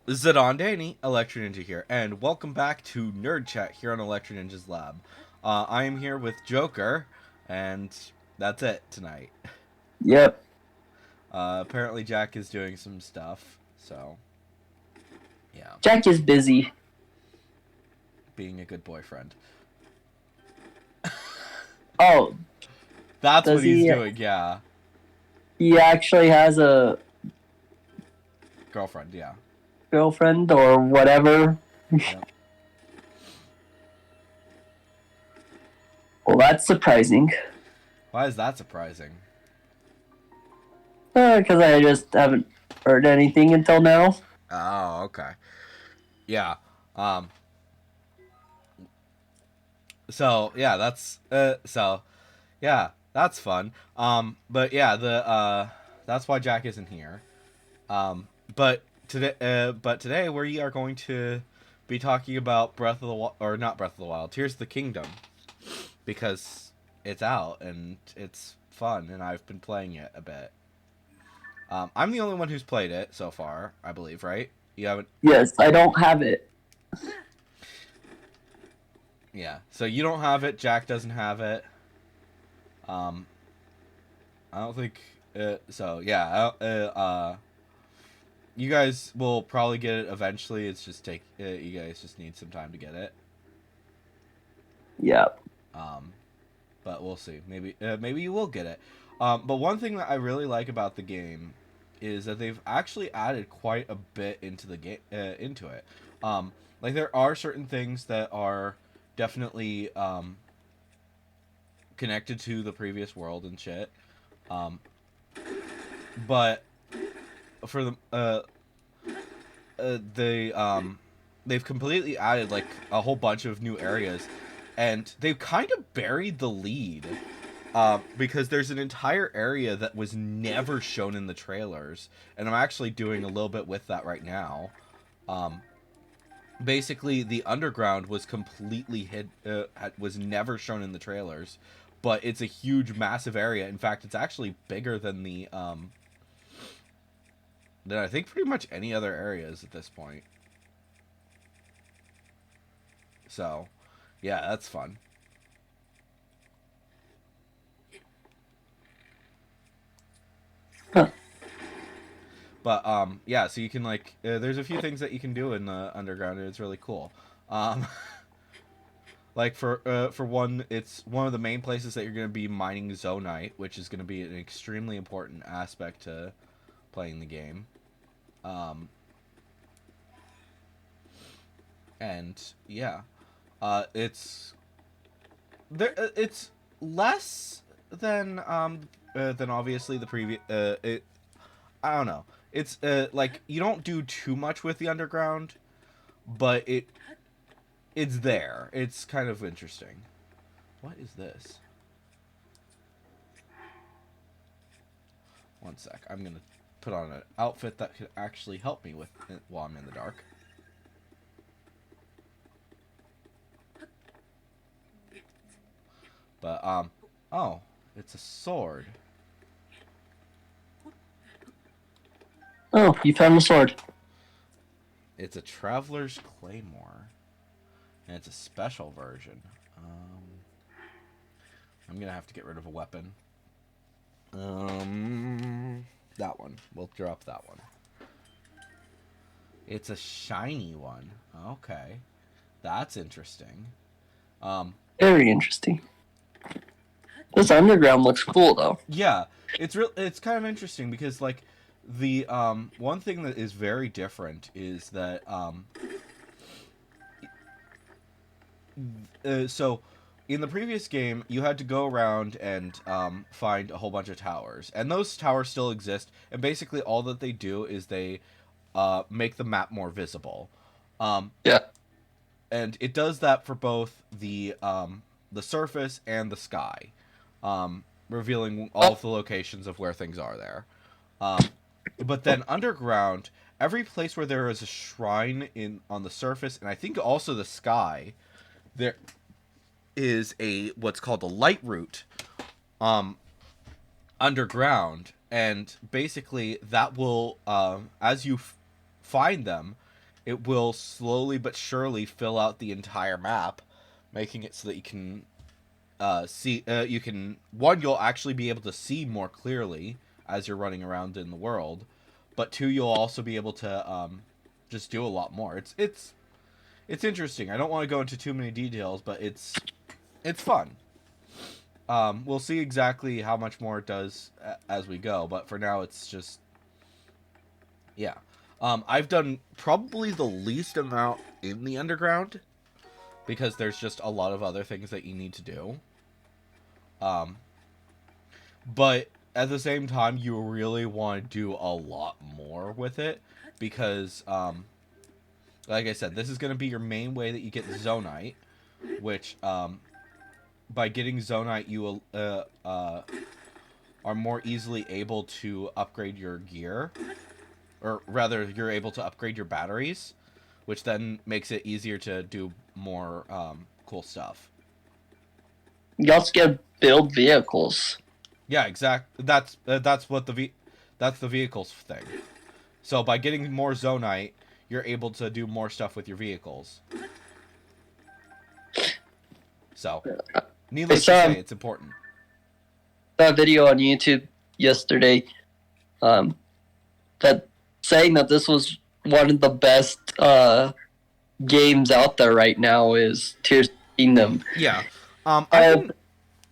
Zidane, Electro Ninja here, and welcome back to Nerd Chat here on Electro Ninja's Lab. I am here with Joker, and that's it tonight. Yep. Apparently, Jack is doing some stuff, so yeah, Jack is busy. being a good boyfriend. Oh, That's what does he's he? doing, yeah. He actually has a Girlfriend, yeah. girlfriend or whatever. Yep. Well, that's surprising. Why is that surprising? Because I just haven't heard anything until now. Oh, okay. Yeah. Um. So yeah, that's fun. But yeah, the that's why Jack isn't here. Um, but today we are going to be talking about Breath of the Wild, or not Breath of the Wild, Tears of the Kingdom, because it's out and it's fun, and I've been playing it a bit. I'm the only one who's played it so far, I believe, right? You haven't. Yes, I don't have it. Yeah. So you don't have it. Jack doesn't have it. Um, I don't think. So yeah. You guys will probably get it eventually. It's just you guys just need some time to get it. Yep. Um, but we'll see. Maybe you will get it. But one thing that I really like about the game is that they've actually added quite a bit into the game into it. Like there are certain things that are definitely connected to the previous world and shit. Um, but for they've completely added like a whole bunch of new areas, and they've kind of buried the lead. Because there's an entire area that was never shown in the trailers, and I'm actually doing a little bit with that right now. Um, Basically, the underground was completely was never shown in the trailers, but it's a huge, massive area. In fact, it's actually bigger than than I think pretty much any other areas at this point. So, yeah, that's fun. Huh. But yeah, so you can there's a few things that you can do in the underground, and it's really cool. Um, like for one, it's one of the main places that you're going to be mining Zonite, which is going to be an extremely important aspect to playing the game. Um, and yeah, it's there. It's less than obviously the previous. I don't know. It's like you don't do too much with the underground, but it's there. It's kind of interesting. What is this? One sec. I'm gonna put on an outfit that could actually help me with it while I'm in the dark. But oh, it's a sword. Oh, you found the sword. It's a Traveler's Claymore, and it's a special version. I'm gonna have to get rid of a weapon. That one. We'll drop that one. It's a shiny one. Okay, that's interesting. Um, Very interesting. This underground looks cool though. yeah, it's kind of interesting because like the one thing that is very different is that so in the previous game you had to go around and find a whole bunch of towers, and those towers still exist, and basically all that they do is they make the map more visible. Um, Yeah. and it does that for both the surface and the sky, revealing all Oh, of the locations of where things are there. Um, but then underground, every place where there is a shrine in on the surface, and I think also the sky, there is a what's called a light route um, underground, and basically that will as you find them, it will slowly but surely fill out the entire map, making it so that you can see. You can one, you'll actually be able to see more clearly as you're running around in the world, but two, you'll also be able to just do a lot more. It's interesting. I don't want to go into too many details, but it's fun. We'll see exactly how much more it does as we go, but for now, it's just yeah. I've done probably the least amount in the underground because there's just a lot of other things that you need to do. But at the same time, you really want to do a lot more with it because, like I said, this is going to be your main way that you get Zonite, which, by getting Zonite, you are more easily able to upgrade your gear, or rather, you're able to upgrade your batteries, which then makes it easier to do more cool stuff. You also get build vehicles. Yeah, exactly. That's what that's the vehicles thing. So by getting more Zonite, you're able to do more stuff with your vehicles. So, needless to say, it's important. That video on YouTube yesterday, that saying that this was one of the best games out there right now is Tears of the Kingdom. Yeah. I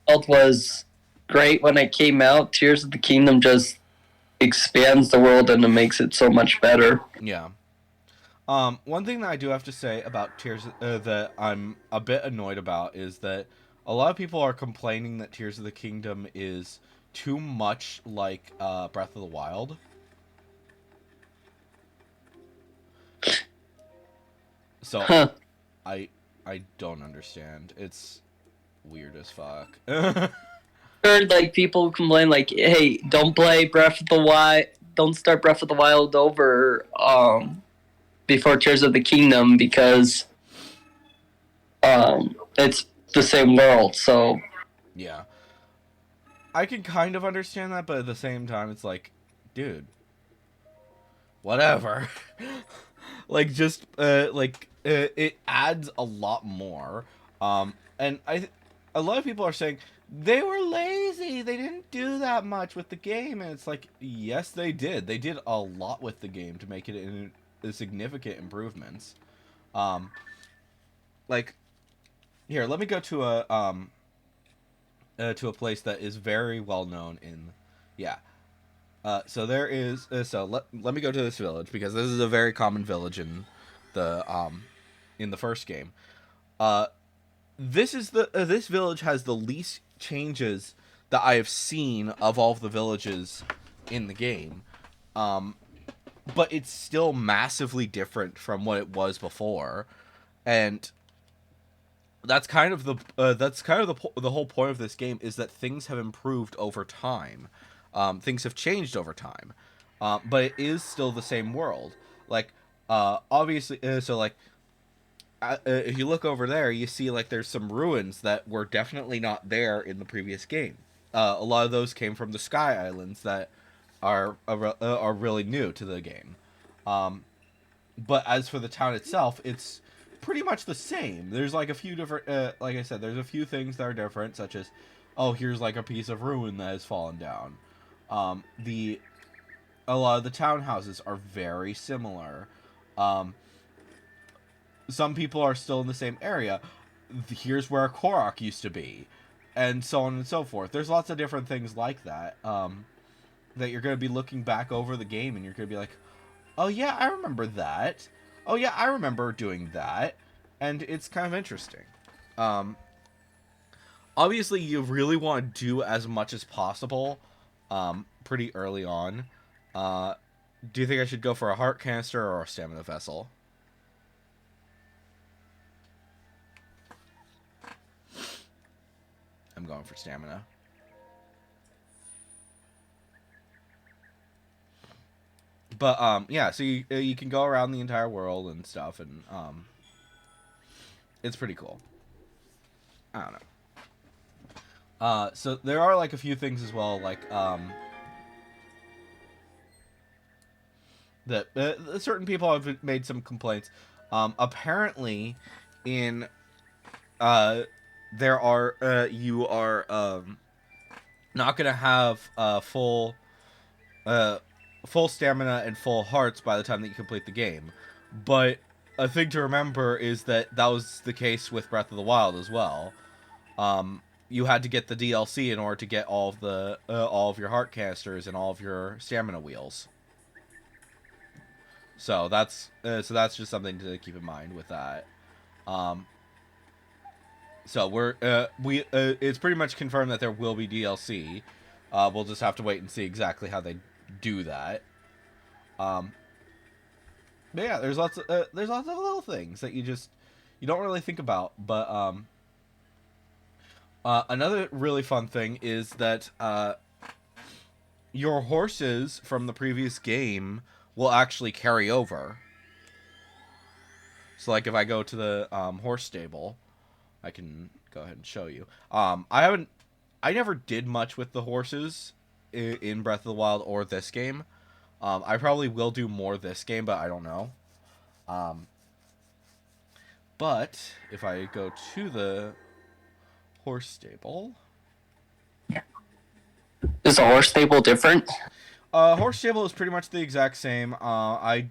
felt was great when it came out. Tears of the Kingdom just expands the world and it makes it so much better. Yeah. One thing that I do have to say about Tears that I'm a bit annoyed about is that a lot of people are complaining that Tears of the Kingdom is too much like Breath of the Wild. So I don't understand. It's weird as fuck. Heard like people complain like, "Hey, don't play Breath of the Wild. Don't start Breath of the Wild over before Tears of the Kingdom because it's the same world." So yeah, I can kind of understand that, but at the same time, it's like, dude, whatever. Like just it adds a lot more. And a lot of people are saying they were lazy. They didn't do that much with the game, and it's like, yes, they did. They did a lot with the game to make it significant improvements. Like here, let me go to a place that is very well known in, yeah. So there is so let me go to this village because this is a very common village in the first game. This village has the least changes that I have seen of all of the villages in the game. But it's still massively different from what it was before, and that's kind of the whole point of this game is that things have improved over time. Things have changed over time, but it is still the same world. Like, obviously, so like, if you look over there, you see like there's some ruins that were definitely not there in the previous game. A lot of those came from the Sky Islands that are really new to the game. But as for the town itself, it's pretty much the same. There's like a few different, like I said, there's a few things that are different, such as, oh, here's like a piece of ruin that has fallen down. A lot of the townhouses are very similar. Some people are still in the same area. Here's where Korok used to be, and so on and so forth. There's lots of different things like that. That you're going to be looking back over the game, and you're going to be like, oh yeah, I remember that. Oh yeah, I remember doing that. And it's kind of interesting. Obviously, you really want to do as much as possible pretty early on. Do you think I should go for a heart canister or a stamina vessel? I'm going for stamina. But yeah, so you can go around the entire world and stuff, and it's pretty cool. I don't know. So there are like a few things as well, like that certain people have made some complaints. Apparently, in there are you are not gonna have uh, full stamina and full hearts by the time that you complete the game. But a thing to remember is that that was the case with Breath of the Wild as well. You had to get the DLC in order to get all of your heart casters and all of your stamina wheels. So that's just something to keep in mind with that. Um, so we it's pretty much confirmed that there will be DLC. We'll just have to wait and see exactly how they do that. Um, but yeah, there's lots of little things that you don't really think about. But another really fun thing is that your horses from the previous game will actually carry over. So like if I go to the horse stable, I can go ahead and show you. I never did much with the horses in Breath of the Wild or this game. I probably will do more this game, but I don't know. Um, but if I go to the horse stable, Is the horse stable different? horse stable is pretty much the exact same. I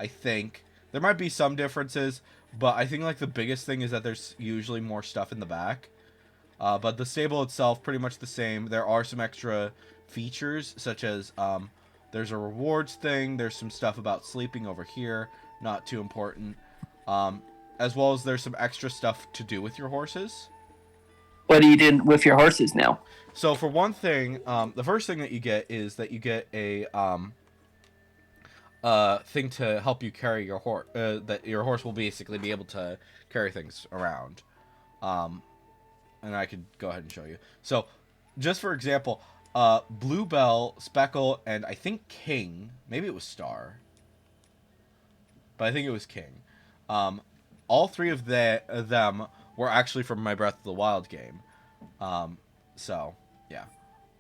think there might be some differences, but I think like the biggest thing is that there's usually more stuff in the back. But the stable itself pretty much the same. There are some extra features such as there's a rewards thing. There's some stuff about sleeping over here, not too important. As well as there's some extra stuff to do with your horses. What do you do with your horses now? So for one thing, the first thing that you get is that you get a thing to help you carry your horse. That your horse will basically be able to carry things around. And I could go ahead and show you. So, just for example, Bluebell, Speckle, and I think King, maybe it was Star, but I think it was King. All three of them were actually from my Breath of the Wild game. So, yeah.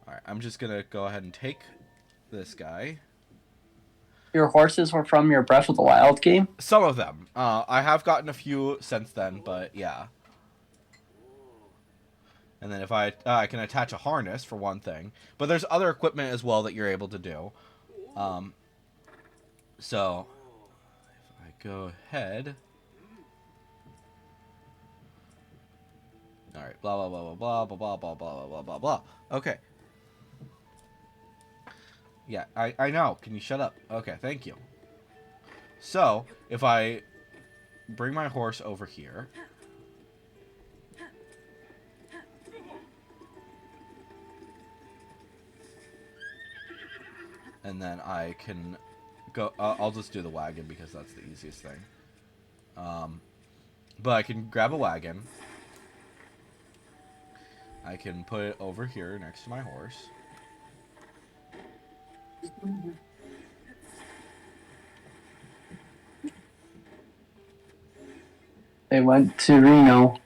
Alright, I'm just gonna go ahead and take this guy. Your horses were from your Breath of the Wild game? Some of them. I have gotten a few since then, but yeah. And then if I can attach a harness for one thing, but there's other equipment as well that you're able to do. So if I go ahead, all right, blah blah blah blah blah blah blah blah blah blah blah. Okay. Yeah, I know. Can you shut up? Okay, thank you. So if I bring my horse over here. And then I can go. I'll just do the wagon because that's the easiest thing. But I can grab a wagon. I can put it over here next to my horse. They went to Reno.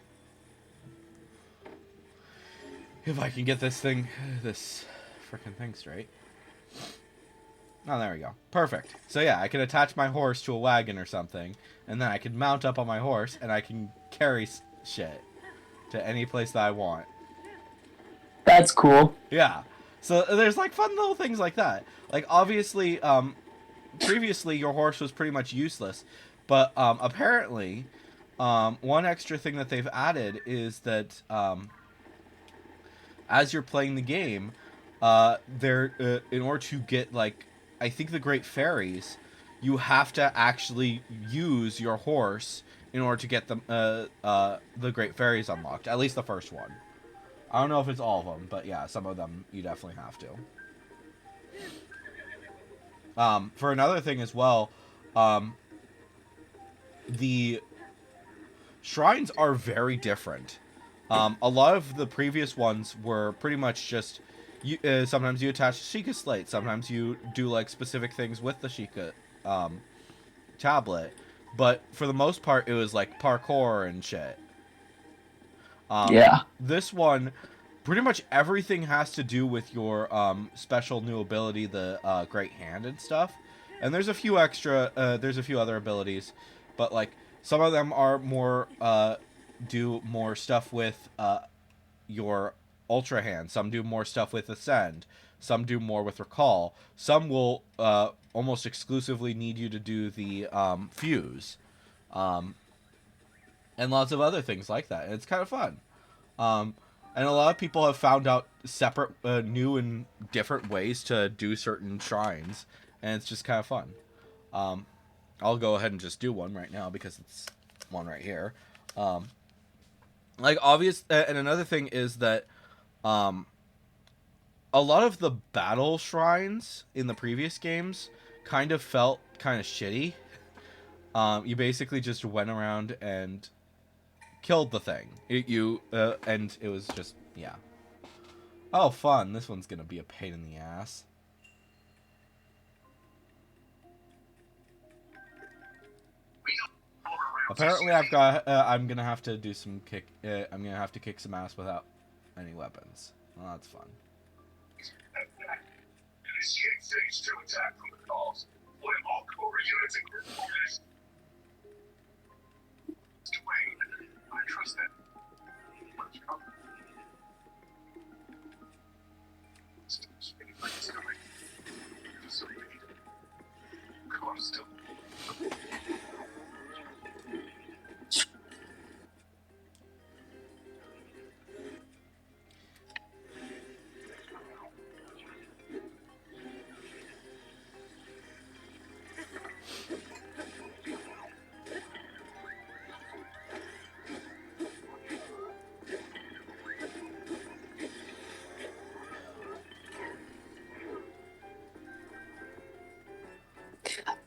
If I can get this freaking thing straight. Oh, there we go. Perfect. So yeah, I can attach my horse to a wagon or something, and then I can mount up on my horse, and I can carry shit to any place that I want. That's cool. Yeah. So there's like fun little things like that. Like obviously, previously your horse was pretty much useless, but apparently, one extra thing that they've added is that as you're playing the game, in order to get like I think the Great Fairies, you have to actually use your horse in order to get the Great Fairies unlocked. At least the first one. I don't know if it's all of them, but yeah, some of them you definitely have to. For another thing as well, the shrines are very different. A lot of the previous ones were pretty much just sometimes you attach Sheikah Slate, sometimes you do like specific things with the Sheikah tablet, but for the most part it was like parkour and shit. Yeah. This one, pretty much everything has to do with your special new ability, the Great Hand and stuff, And there's a few extra. There's a few other abilities, but like some of them are more do more stuff with your Ultra Hand. Some do more stuff with Ascend. Some do more with Recall. Some will almost exclusively need you to do the Fuse. And lots of other things like that. And it's kind of fun. And a lot of people have found out separate, new and different ways to do certain shrines. And it's just kind of fun. I'll go ahead and just do one right now because it's one right here. Like, obvious, and another thing is that a lot of the battle shrines in the previous games kind of felt kind of shitty. You basically just went around and killed the thing. And it was just, yeah. Oh, fun. This one's gonna be a pain in the ass. Apparently, I'm gonna have to do some kick. I'm gonna have to kick some ass without any weapons. Well, that's fun. Initiate stage 2 attack protocols. Deploy all core units and group orders. Mr. Wayne, I trust that. Systems ready for discovery. Facility. Core still.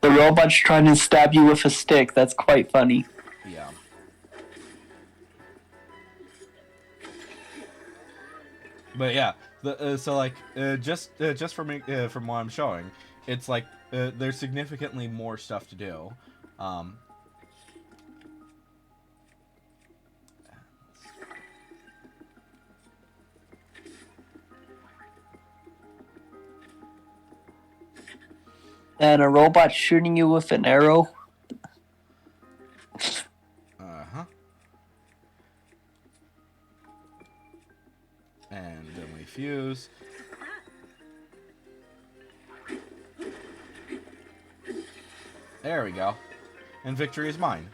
The robot's trying to stab you with a stick. That's quite funny. Yeah. But yeah, so like just from what I'm showing, it's like there's significantly more stuff to do. And a robot shooting you with an arrow. And then we fuse. There we go. And victory is mine.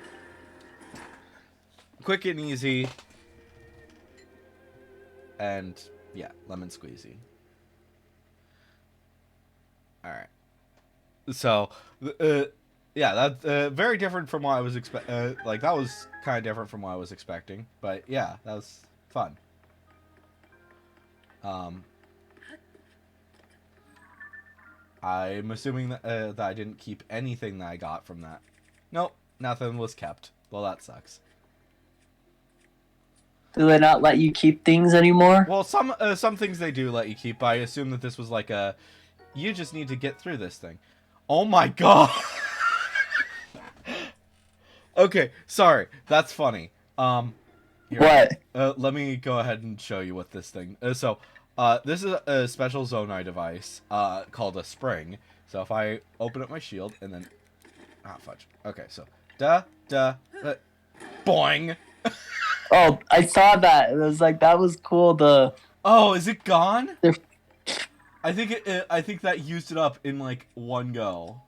Quick and easy. And yeah, lemon squeezy. Alright. So, yeah, that's very different from what I was like, that was kind of different from what I was expecting. But yeah, that was fun. I'm assuming that I didn't keep anything that I got from that. Nope, nothing was kept. Well, that sucks. Do they not let you keep things anymore? Well, some things they do let you keep. But I assume that this was like a, you just need to get through this thing. Oh my god. Okay, sorry. That's funny. Here, What? let me go ahead and show you what this thing. This is a special Zonai device called a spring. So if I open up my shield and then, fudge. Okay, so boing. Oh, I saw that. It was like, that was cool. Oh, is it gone? They're- I think that used it up in like one go.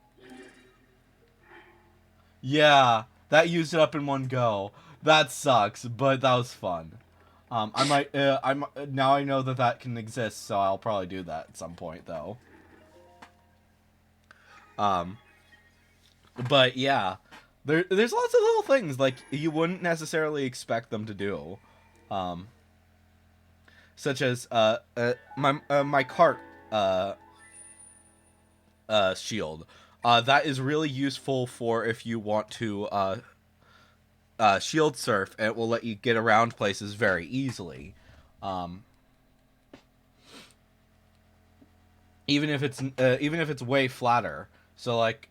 Yeah, that used it up in one go. That sucks, but that was fun. I might, now I know that can exist, so I'll probably do that at some point, though. But yeah, there's lots of little things, like, you wouldn't necessarily expect them to do. Such as, my cart, shield. That is really useful for if you want to, shield surf, and it will let you get around places very easily. Even if it's way flatter. So like,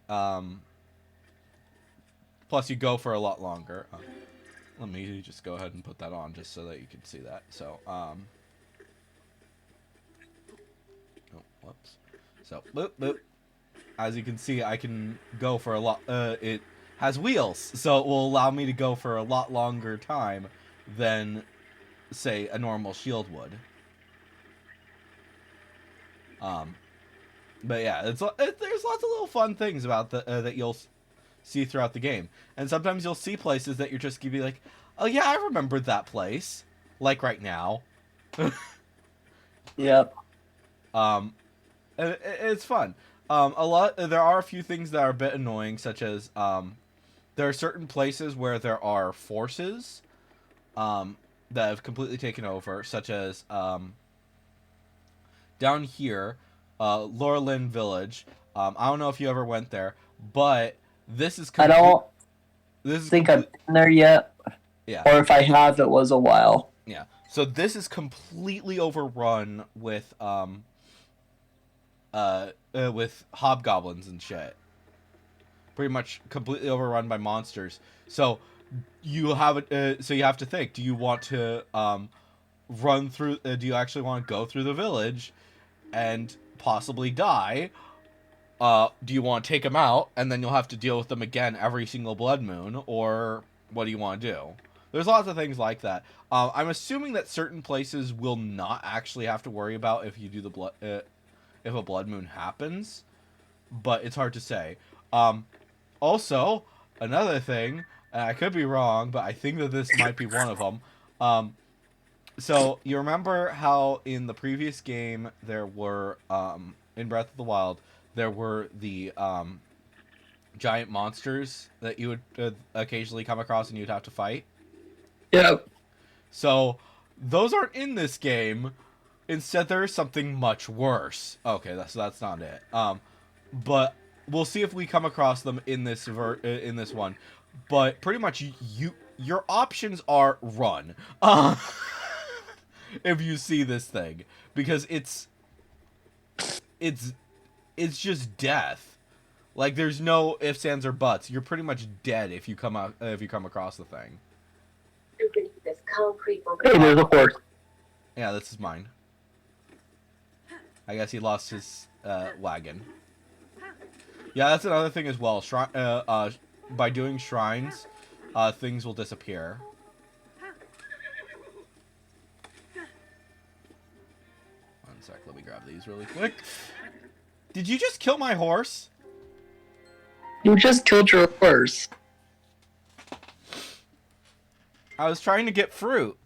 plus you go for a lot longer. Let me just go ahead and put that on just so that you can see that. So, oh, whoops. So, boop, boop. as you can see, I can go for a lot. It has wheels, so it will allow me to go for a lot longer time than, say, a normal shield would. But yeah, there's lots of little fun things about that you'll see throughout the game, and sometimes you'll see places that you're just gonna be like, oh yeah, I remember that place, like right now. Yep. It's fun. There are a few things that are a bit annoying, such as there are certain places where there are forces that have completely taken over, such as down here, Laurelin Village. I don't know if you ever went there, but this is I don't this is think I've been there yet. Yeah. Or if I have, it was a while. Yeah. So this is completely overrun with hobgoblins and shit. Pretty much completely overrun by monsters. So you have to think, do you want to run through do you actually want to go through the village and possibly die? Do you want to take them out and then you'll have to deal with them again every single blood moon, or what do you want to do? There's lots of things like that. I'm assuming that certain places will not actually have to worry about if you do the blood if a blood moon happens, but it's hard to say. Also, another thing, and I could be wrong, but I think that this might be one of them. So you remember how in the previous game there were in Breath of the Wild there were the giant monsters that you would occasionally come across and you'd have to fight? Yep. So those aren't in this game. Instead, there is something much worse. Okay, that's not it. But we'll see if we come across them in this one. But pretty much your options are run. If you see this thing, because it's just death. Like there's no ifs, ands, or buts. You're pretty much dead if you come across the thing. This concrete will Hey, there's a horse. Yeah, this is mine. I guess he lost his wagon. Yeah, that's another thing as well. By doing shrines, things will disappear. One sec, let me grab these really quick. Did you just kill my horse? You just killed your horse. I was trying to get fruit.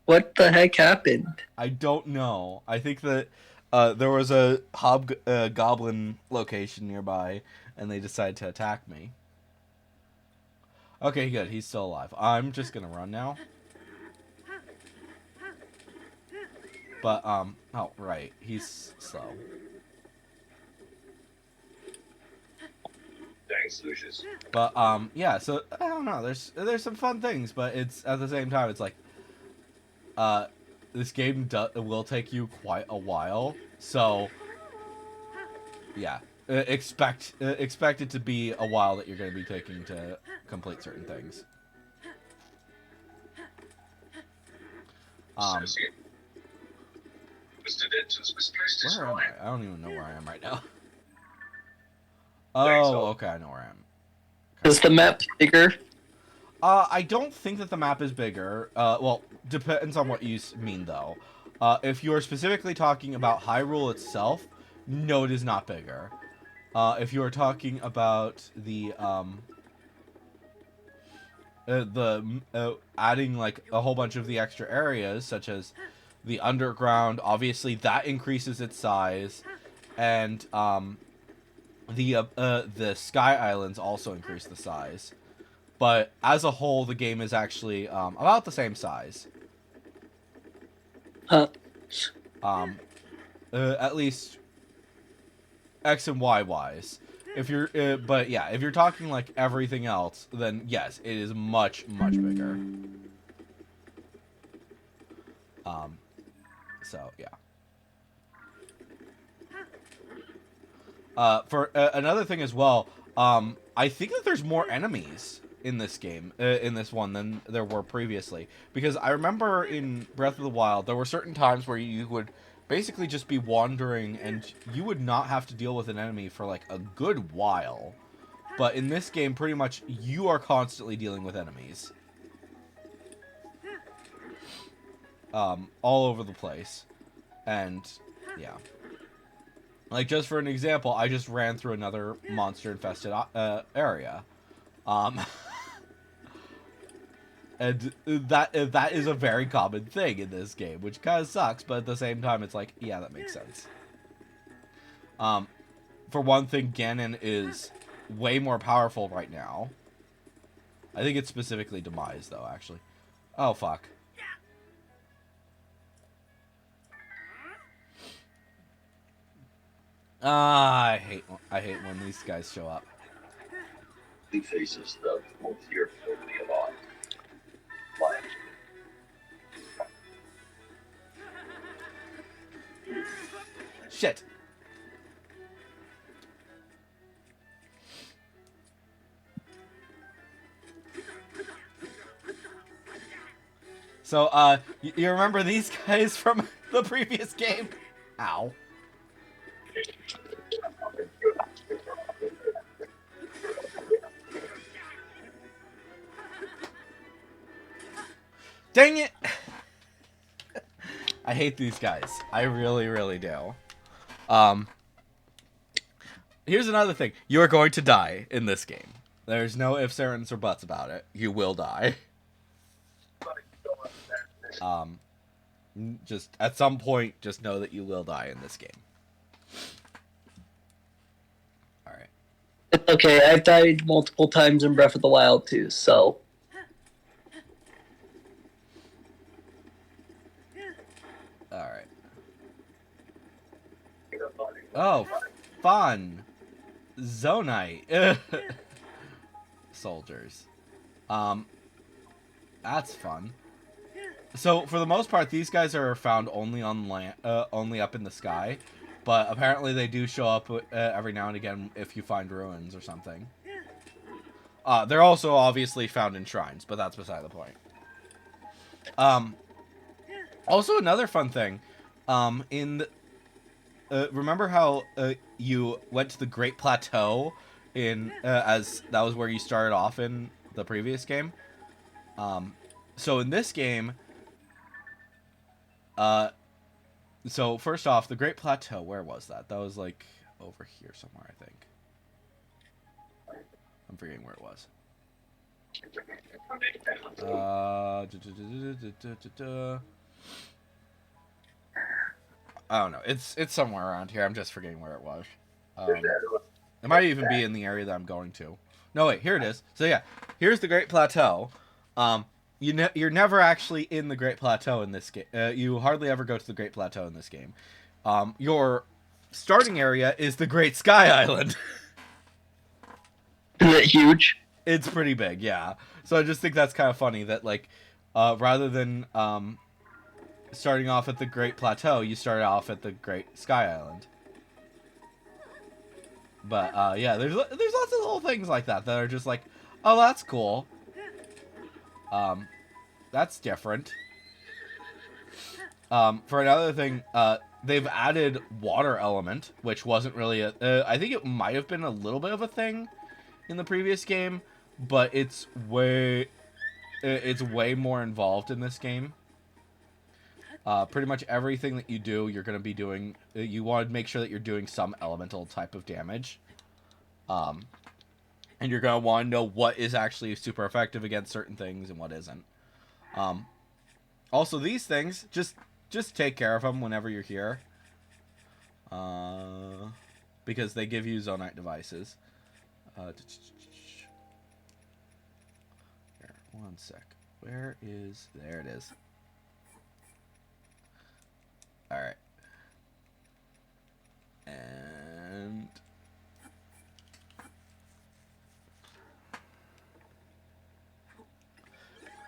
What the heck happened? I don't know. I think that there was a goblin location nearby, and they decided to attack me. Okay, good. He's still alive. I'm just gonna run now. But oh right, he's slow. Thanks, Lucius. But yeah. So I don't know. There's some fun things, but it's at the same time it's like this game will take you quite a while. So yeah, expect it to be a while that you're going to be taking to complete certain things. Mr. Denton's misplaced his Where am line. I? I don't even know where I am right now. Thanks, Oh, Al. okay, I know where I am. Is the map bigger? I don't think that the map is bigger. Well, depends on what you mean, though. If you are specifically talking about Hyrule itself, no, it is not bigger. If you are talking about the adding like a whole bunch of the extra areas, such as the underground, obviously that increases its size, and the Sky Islands also increase the size. But as a whole, the game is actually about the same size. Huh. At least X and Y wise. If you're, but yeah, if you're talking like everything else, then yes, it is much bigger. So yeah. For another thing as well, I think that there's more enemies in this game, in this one, than there were previously. Because I remember in Breath of the Wild, there were certain times where you would basically just be wandering, and you would not have to deal with an enemy for like a good while. But in this game, pretty much you are constantly dealing with enemies. All over the place. And, yeah. Like, just for an example, I just ran through another monster-infested area. And that is a very common thing in this game, which kind of sucks, but at the same time, it's like, yeah, that makes sense. For one thing, Ganon is way more powerful right now. I think it's specifically Demise, though, actually. Oh, fuck. I hate when these guys show up. He faces the most fearful of the lot. Lions. Shit. So, you remember these guys from the previous game? Ow. Dang it! I hate these guys. I really, really do. Here's another thing. You are going to die in this game. There's no ifs, ands, or buts about it. You will die. Just at some point, just know that you will die in this game. Alright. It's okay. I've died multiple times in Breath of the Wild too, so. Alright. Oh, fun. Zonite. Soldiers. That's fun. So, for the most part, these guys are found only on land, only up in the sky. But apparently they do show up every now and again if you find ruins or something. They're also obviously found in shrines, but that's beside the point. Also, another fun thing. Remember how you went to the Great Plateau as that was where you started off in the previous game? So in this game, so first off, the Great Plateau, where was that? That was like over here somewhere, I think. I'm forgetting where it was. I don't know. It's somewhere around here. I'm just forgetting where it was. It might even be in the area that I'm going to. No, wait, here it is. So yeah, here's the Great Plateau. You're never actually in the Great Plateau in this game. You hardly ever go to the Great Plateau in this game. Your starting area is the Great Sky Island. Isn't it huge? It's pretty big, yeah. So I just think that's kind of funny that, like, rather than starting off at the Great Plateau, you start off at the Great Sky Island. But yeah, there's lots of little things like that are just like, oh, that's cool. That's different. For another thing, they've added water element, which wasn't really I think it might have been a little bit of a thing in the previous game, but it's way more involved in this game. Pretty much everything that you do, you're going to be doing, you want to make sure that you're doing some elemental type of damage. And you're going to want to know what is actually super effective against certain things and what isn't. Also, these things, just take care of them whenever you're here. Because they give you Zonite devices. Here, one sec. Where is... There it is. Alright. And...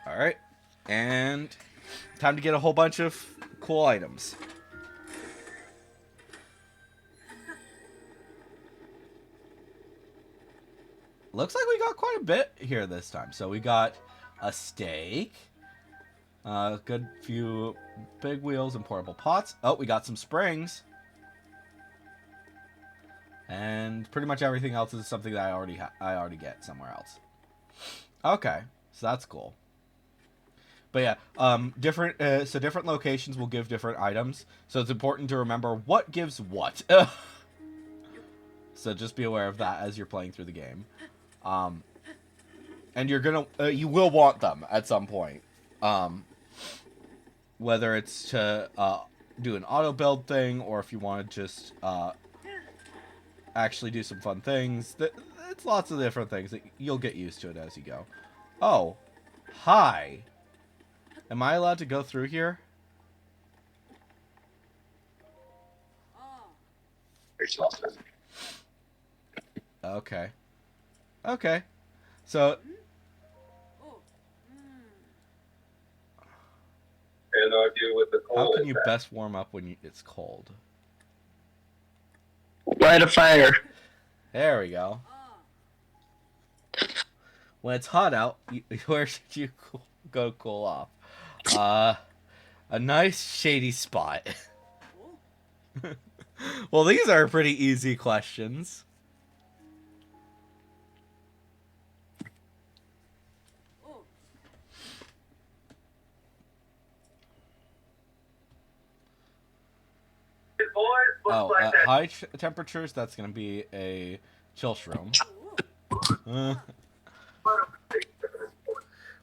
Alright. And... time to get a whole bunch of cool items. Looks like we got quite a bit here this time. So we got a steak. Good few big wheels and portable pots. Oh, we got some springs. And pretty much everything else is something that I already get somewhere else. Okay, so that's cool. But yeah, different locations will give different items. So it's important to remember what gives what. So just be aware of that as you're playing through the game. And you will want them at some point. Whether it's to do an auto build thing, or if you want to just actually do some fun things. It's lots of different things that you'll get used to it as you go. Oh, hi. Am I allowed to go through here? Face loft doesn't. Okay. Okay. So And idea with the how cold can you impact. best warm up when it's cold? Light a fire. There we go. When it's hot out, where should you go cool off? A nice shady spot. Well, these are pretty easy questions. Oh, at high temperatures, that's going to be a chill shroom.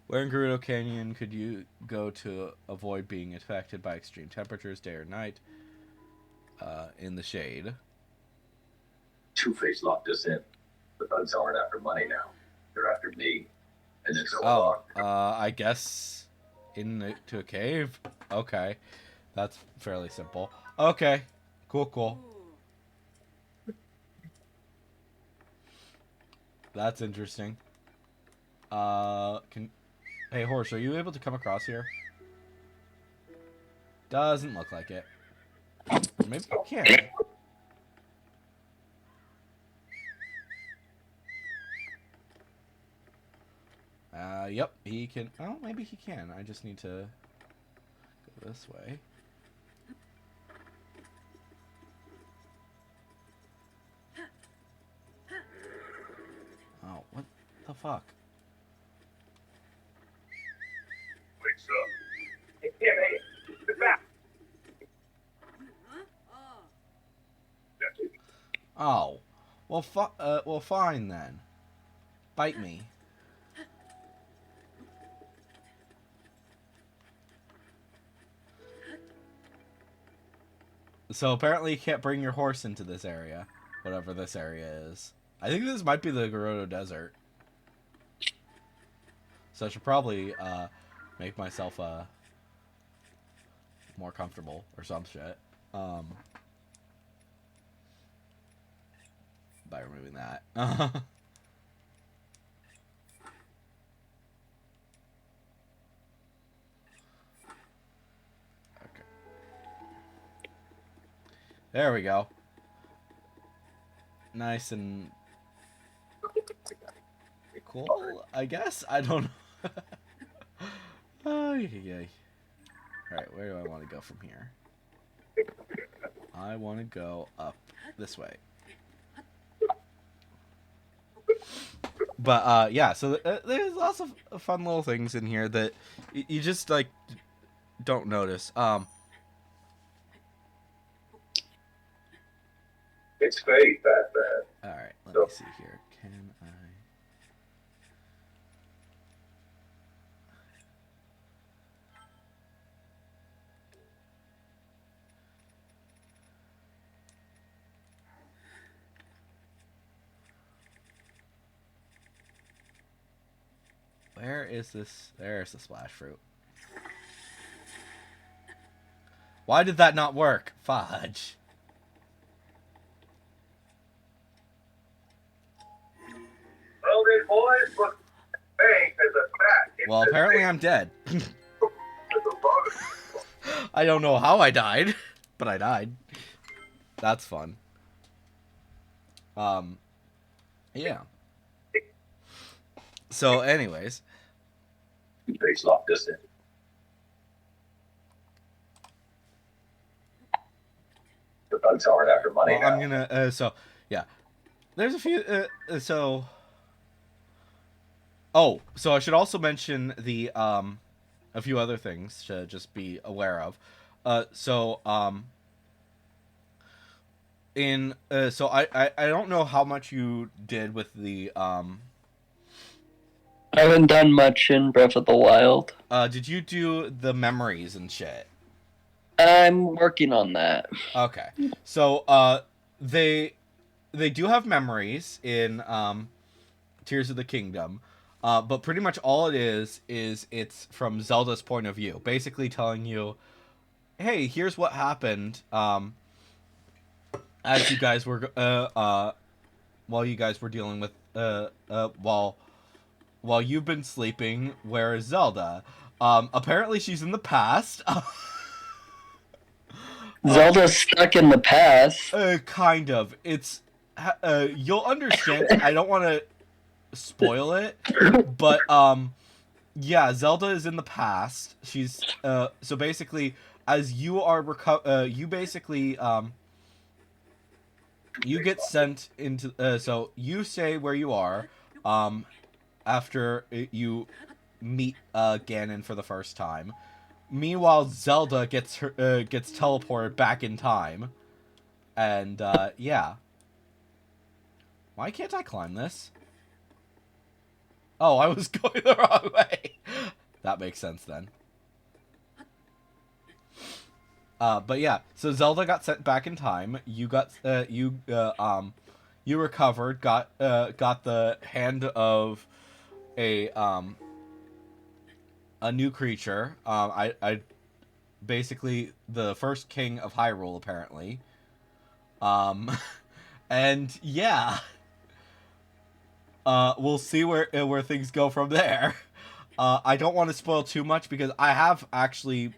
Where in Gerudo Canyon could you go to avoid being affected by extreme temperatures, day or night? In the shade. Two-Face locked us in. The thugs aren't after money now. They're after me. And it's so Oh, long. I guess to a cave? Okay. That's fairly simple. Okay. Cool. That's interesting. Hey, horse, are you able to come across here? Doesn't look like it. Maybe you can. Yep, he can. Oh, maybe he can. I just need to go this way. Oh, what the fuck? Wakes up. Hey, get back. Oh, well, fine then. Bite me. So apparently you can't bring your horse into this area, whatever this area is. I think this might be the Gerudo Desert. So I should probably make myself more comfortable or some shit. By removing that. Okay. There we go. Nice and cool, I guess. I don't know. Oh, yeah. Alright, where do I want to go from here? I want to go up this way. But, yeah, so there's lots of fun little things in here that you just, like, don't notice. It's fate, that. Alright, let me see here. Can I... Where is this? There's the splash fruit. Why did that not work? Fudge. Well, then, boys, look, bank is a fact. Well, apparently I'm dead. I don't know how I died, but I died. That's fun. Yeah. So, anyways. Face locked us in. thugs aren't after money Well, now. I'm gonna. So yeah, there's a few. So. Oh, so I should also mention the a few other things to just be aware of. So I don't know how much you did with the I haven't done much in Breath of the Wild. did you do the memories and shit? I'm working on that. Okay. So they do have memories in Tears of the Kingdom. But pretty much all it is it's from Zelda's point of view, basically telling you, "Hey, here's what happened as you guys were while you guys were dealing with while you've been sleeping. Where is Zelda? Apparently she's in the past." Zelda's stuck in the past. Kind of. It's you'll understand. I don't want to spoil it, but yeah, Zelda is in the past. She's so basically, as you are you basically you get sent into so you stay where you are after you meet Ganon for the first time. Meanwhile, Zelda gets teleported back in time, and yeah. Why can't I climb this? Oh, I was going the wrong way. That makes sense then. But yeah, so Zelda got sent back in time. You got you recovered, got the hand of a new creature. I basically the first king of Hyrule apparently. And yeah. We'll see where things go from there. I don't want to spoil too much because I have actually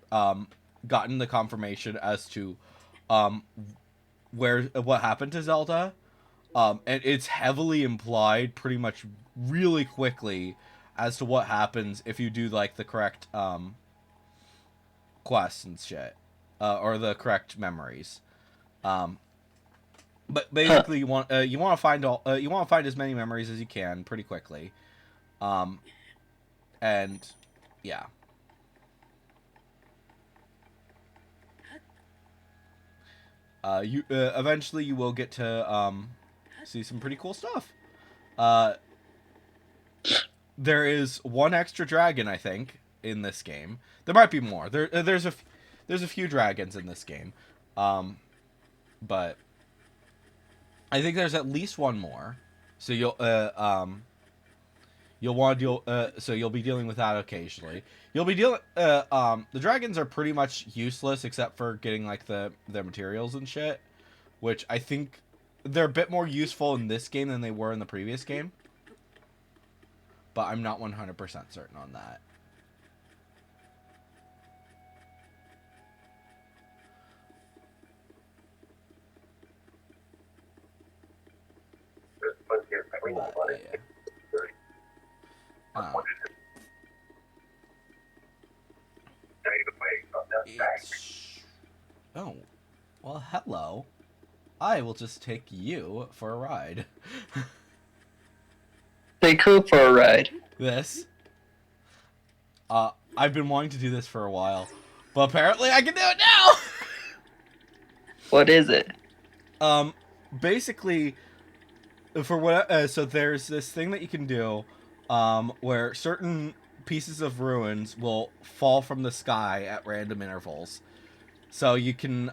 gotten the confirmation as to what happened to Zelda, and it's heavily implied, pretty much really quickly, as to what happens if you do like the correct quests and shit, or the correct memories. But basically, you want to find as many memories as you can pretty quickly, and yeah. You eventually you will get to see some pretty cool stuff. There is one extra dragon, I think, in this game. There might be more. There's a few dragons in this game, but I think there's at least one more. So you'll want to deal. So you'll be dealing with that occasionally. You'll be dealing. The dragons are pretty much useless except for getting like the materials and shit, which I think they're a bit more useful in this game than they were in the previous game. But I'm not 100% certain on that. But, yeah. Oh, well, hello. I will just take you for a ride. Take who for a ride? This. I've been wanting to do this for a while, but apparently I can do it now. What is it? Basically, for what? So there's this thing that you can do, where certain pieces of ruins will fall from the sky at random intervals, so you can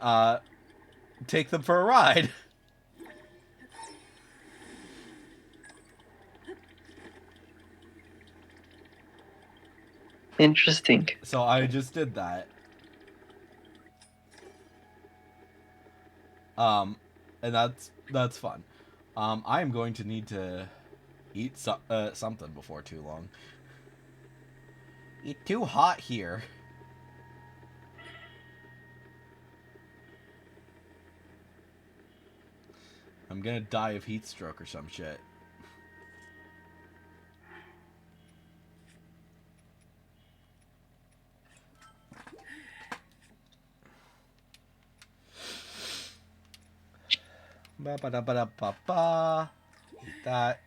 take them for a ride. Interesting. So I just did that. And that's fun. I am going to need to eat something before too long. It's too hot here. I'm gonna die of heat stroke or some shit. Ba ba da ba da ba ba. Eat that.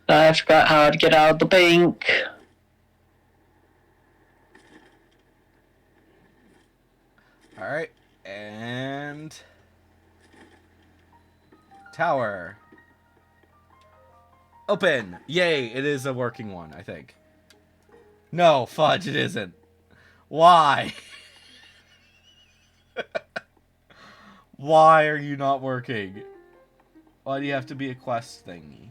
I forgot how to get out of the bank. Alright. And tower. Open! Yay, it is a working one, I think. No, fudge, it isn't. Why? Why are you not working? Why do you have to be a quest thingy?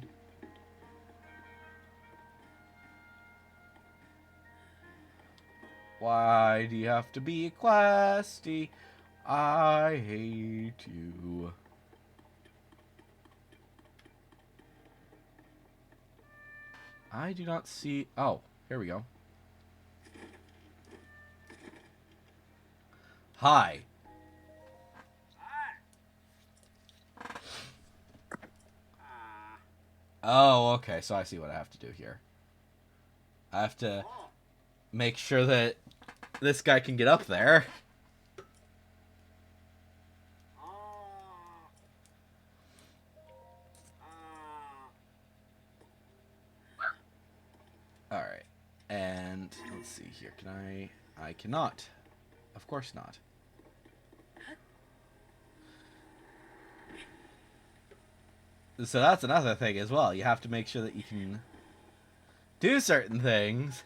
Why do you have to be a questy? I hate you. I do not see... Oh, here we go. Hi. Oh, okay, so I see what I have to do here. I have to make sure that this guy can get up there. Alright. And let's see here. Can I cannot. Of course not. So that's another thing as well. You have to make sure that you can do certain things.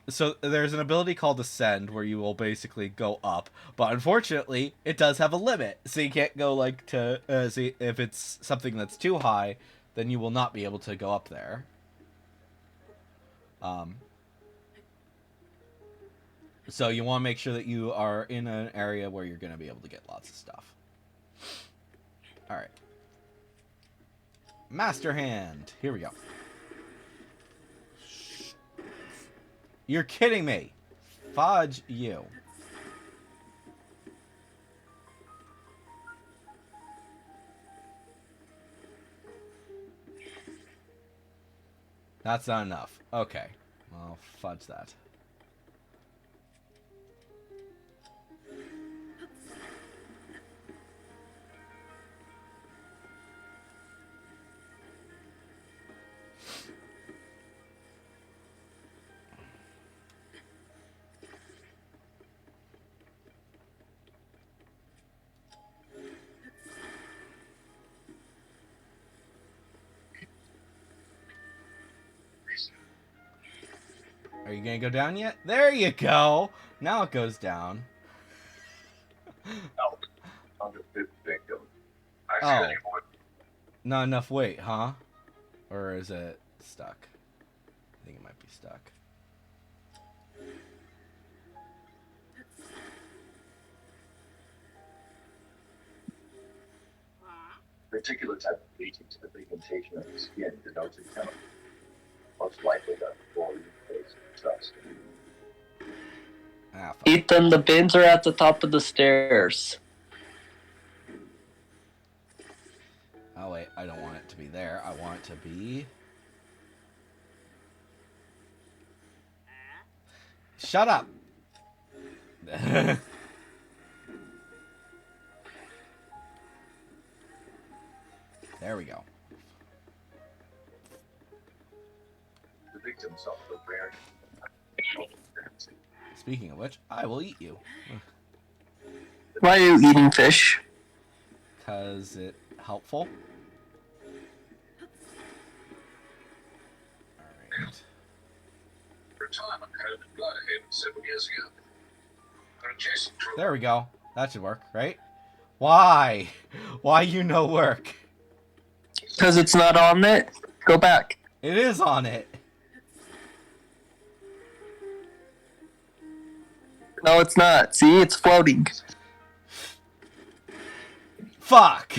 So there's an ability called Ascend where you will basically go up, but unfortunately it does have a limit, so you can't go like to see if it's something that's too high, then you will not be able to go up there. So you want to make sure that you are in an area where you're going to be able to get lots of stuff. Alright. Master Hand. Here we go. You're kidding me. Fudge you. That's not enough. Okay. Well, fudge that. Are you gonna go down yet? There you go! Now it goes down. No, on the fifth victim. Oh. I said Not enough weight, huh? Or is it stuck? I think it might be stuck. particular type of bleaching to the pigmentation of the skin denotes a chemical. Most likely the before you face trust. Ah, fuck. Ethan, the bins are at the top of the stairs. Oh wait, I don't want it to be there. I want it to be... Shut up! There we go. The victim suffered a rare. Speaking of which, I will eat you. Why are you eating fish? Because it's helpful. Alright. For a time, I'm headed to Bloodhaven 7 years ago. I'm chasing trouble. There we go. That should work, right? Why? Why you no work? Because it's not on it. Go back. It is on it. No, it's not. See, it's floating. Fuck!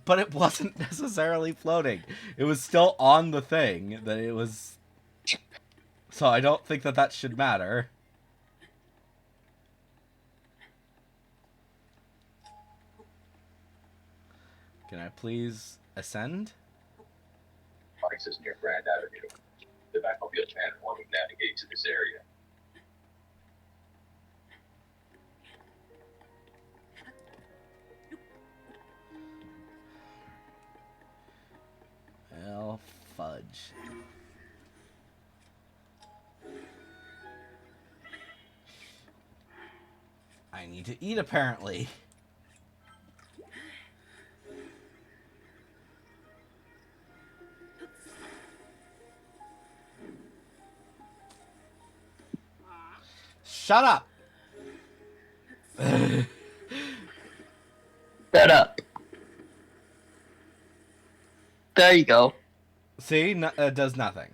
But it's but it wasn't necessarily floating. It was still on the thing that it was. So I don't think that that should matter. Can I please ascend? Mike's is near Grand Avenue. The Batmobile can want to navigate to this area. Well, fudge. I need to eat, apparently. Shut up! Shut up. There you go. See? No, it does nothing.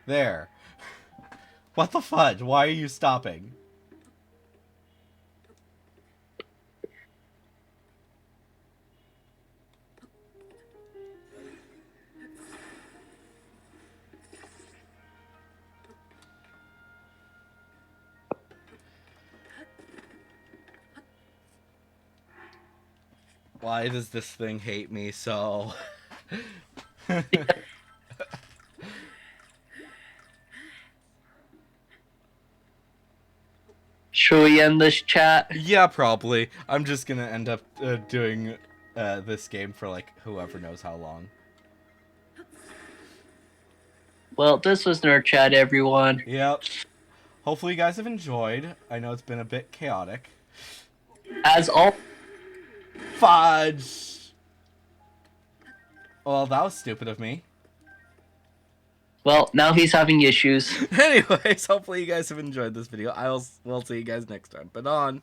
There. What the fudge? Why are you stopping? Why does this thing hate me so? Should we end this chat? Yeah, probably. I'm just gonna end up doing this game for like whoever knows how long. Well, this was Nerd Chat, everyone. Yep. Hopefully you guys have enjoyed. I know it's been a bit chaotic. As all, Fudge! Well, that was stupid of me. well, now he's having issues. Anyways, hopefully you guys have enjoyed this video. We'll see you guys next time. But on.